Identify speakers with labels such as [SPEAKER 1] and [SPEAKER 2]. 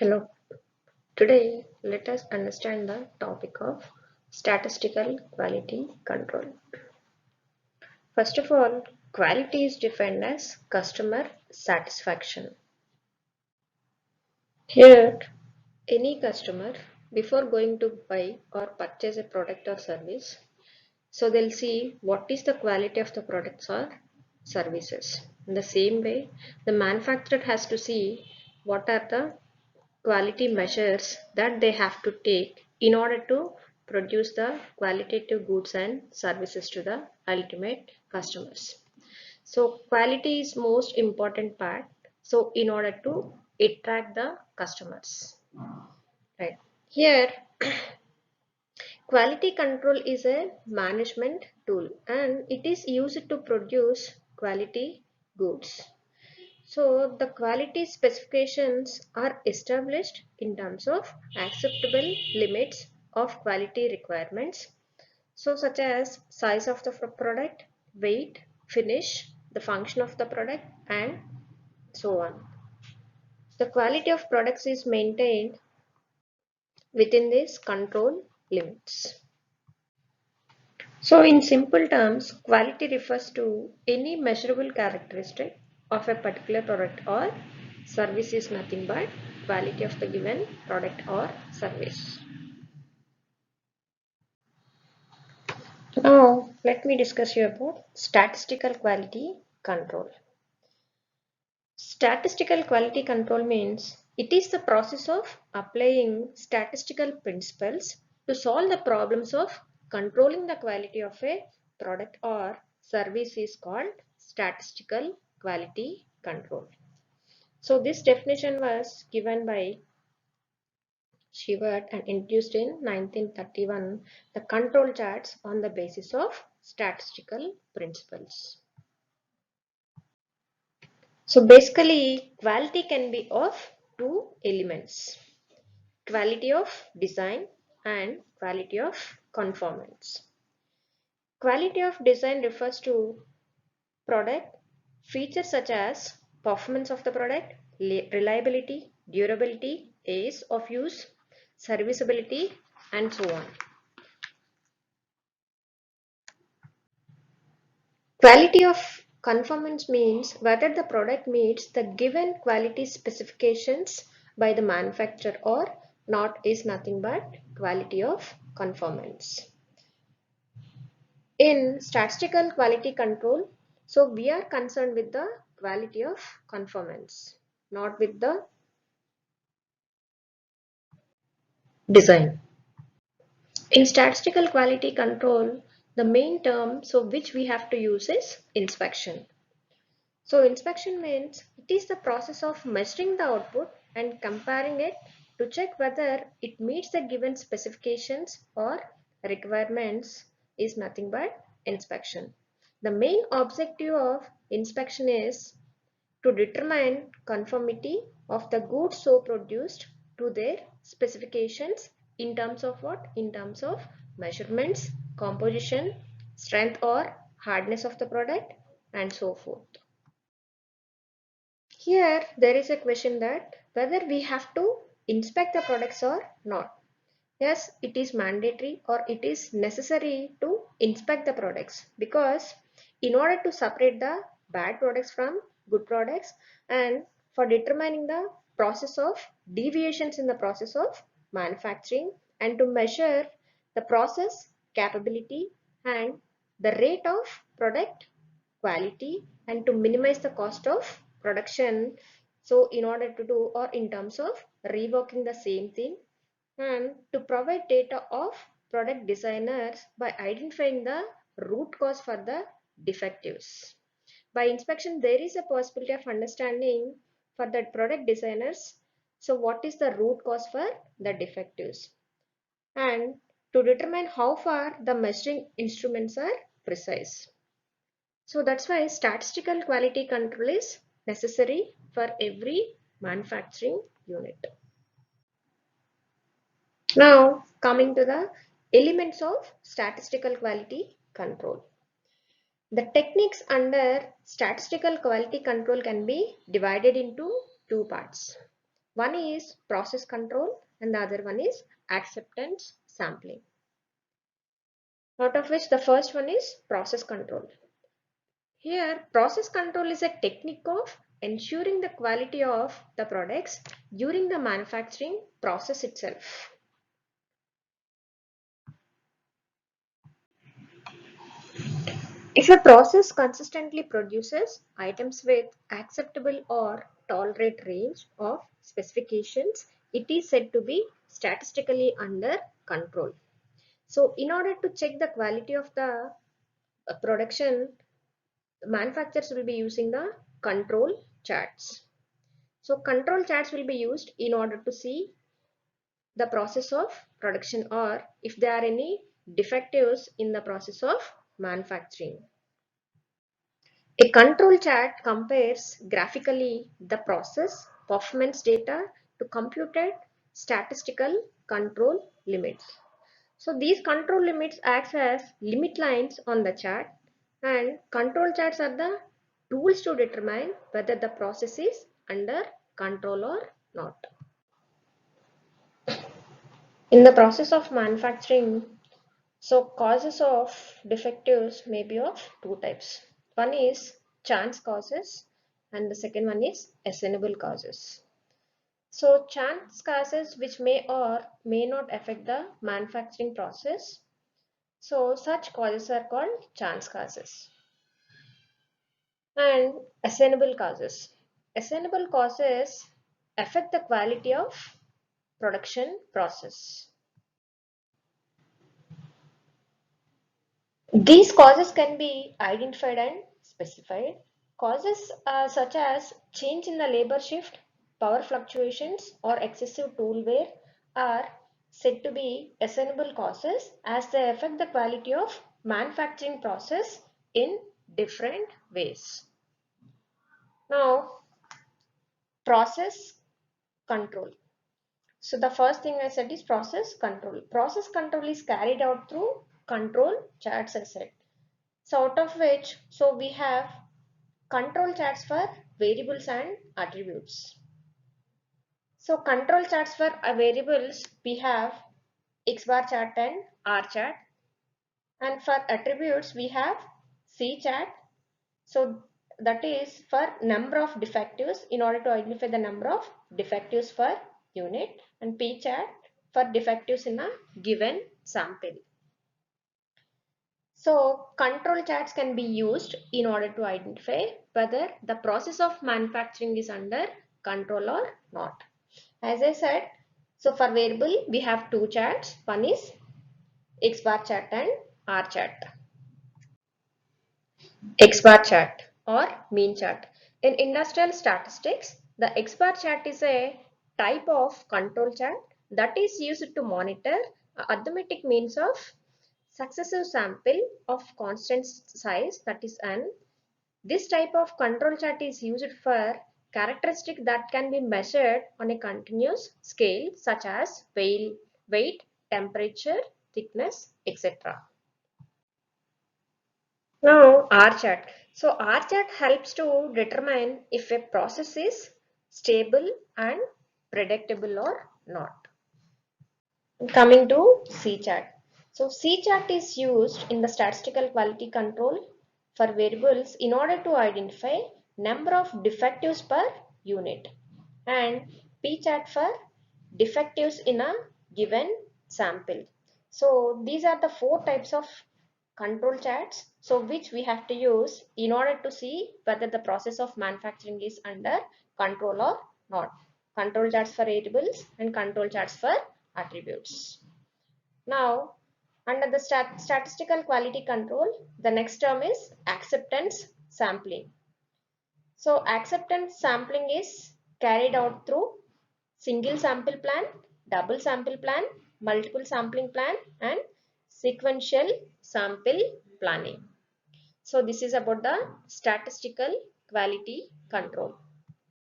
[SPEAKER 1] Hello. Today, let us understand the topic of statistical quality control. First of all, quality is defined as customer satisfaction. Here, any customer, before going to buy or purchase a product or service, so they'll see what is the quality of the products or services. In the same way, the manufacturer has to see what are the quality measures that they have to take in order to produce the qualitative goods and services to the ultimate customers. So quality is most important part. So in order to attract the customers, right? Here, quality control is a management tool and it is used to produce quality goods. So the quality specifications are established in terms of acceptable limits of quality requirements. So such as size of the product, weight, finish, the function of the product and so on. The quality of products is maintained within these control limits. So in simple terms, quality refers to any measurable characteristic of a particular product or service is nothing but quality of the given product or service. Now let me discuss you about statistical quality control. Statistical quality control means it is the process of applying statistical principles to solve the problems of controlling the quality of a product or service is called statistical quality control. So this definition was given by Shewhart and introduced in 1931 the control charts on the basis of statistical principles. So basically, quality can be of two elements, quality of design and quality of conformance. Quality of design refers to product features such as performance of the product, reliability, durability, ease of use, serviceability, and so on. Quality of conformance means whether the product meets the given quality specifications by the manufacturer or not is nothing but quality of conformance. In statistical quality control, so we are concerned with the quality of conformance, not with the design. In statistical quality control, the main term so which we have to use is inspection. So inspection means it is the process of measuring the output and comparing it to check whether it meets the given specifications or requirements is nothing but inspection. The main objective of inspection is to determine conformity of the goods so produced to their specifications in terms of what? In terms of measurements, composition, strength or hardness of the product and so forth. Here there is a question that whether we have to inspect the products or not. Yes, it is mandatory or it is necessary to inspect the products because in order to separate the bad products from good products and for determining the process of deviations in the process of manufacturing and to measure the process capability and the rate of product quality and to minimize the cost of production. So in order to do or in terms of reworking the same thing and to provide data of product designers by identifying the root cause for the defectives. By inspection, there is a possibility of understanding for the product designers. So what is the root cause for the defectives? And to determine how far the measuring instruments are precise. So that's why statistical quality control is necessary for every manufacturing unit. Now coming to the elements of statistical quality control. The techniques under statistical quality control can be divided into two parts. One is process control and the other one is acceptance sampling. Out of which the first one is process control. Here, process control is a technique of ensuring the quality of the products during the manufacturing process itself. If a process consistently produces items with acceptable or tolerate range of specifications, it is said to be statistically under control. So, in order to check the quality of the production, manufacturers will be using the control charts. So, control charts will be used in order to see the process of production or if there are any defectives in the process of manufacturing. A control chart compares graphically the process performance data to computed statistical control limits. So these control limits act as limit lines on the chart, and control charts are the tools to determine whether the process is under control or not. In the process of manufacturing, so causes of defectives may be of two types. One is chance causes and the second one is assignable causes. So chance causes which may or may not affect the manufacturing process. So such causes are called chance causes. And assignable causes. Assignable causes affect the quality of production process. These causes can be identified and specified. Causes such as change in the labor shift, power fluctuations, or excessive tool wear are said to be assignable causes as they affect the quality of manufacturing process in different ways. Now, process control. So the first thing I said is process control. Process control is carried out through control charts, I said. So out of which, so we have control charts for variables and attributes. So control charts for variables, we have X bar chart and R chart. And for attributes, we have C chart. So that is for number of defectives in order to identify the number of defectives per unit, and P chart for defectives in a given sample. So control charts can be used in order to identify whether the process of manufacturing is under control or not. As I said, so for variable we have two charts. One is X bar chart and R chart. X bar chart or mean chart. In industrial statistics, the X bar chart is a type of control chart that is used to monitor arithmetic means of successive sample of constant size, that is n. This type of control chart is used for characteristics that can be measured on a continuous scale such as weight, temperature, thickness, etc. Now R chart. So R chart helps to determine if a process is stable and predictable or not. Coming to C chart. So C chart is used in the statistical quality control for variables in order to identify number of defectives per unit, and P chart for defectives in a given sample. So these are the four types of control charts, so which we have to use in order to see whether the process of manufacturing is under control or not. Control charts for variables and control charts for attributes. Now, under the statistical quality control, the next term is acceptance sampling. So acceptance sampling is carried out through single sample plan, double sample plan, multiple sampling plan, and sequential sample planning. So this is about the statistical quality control.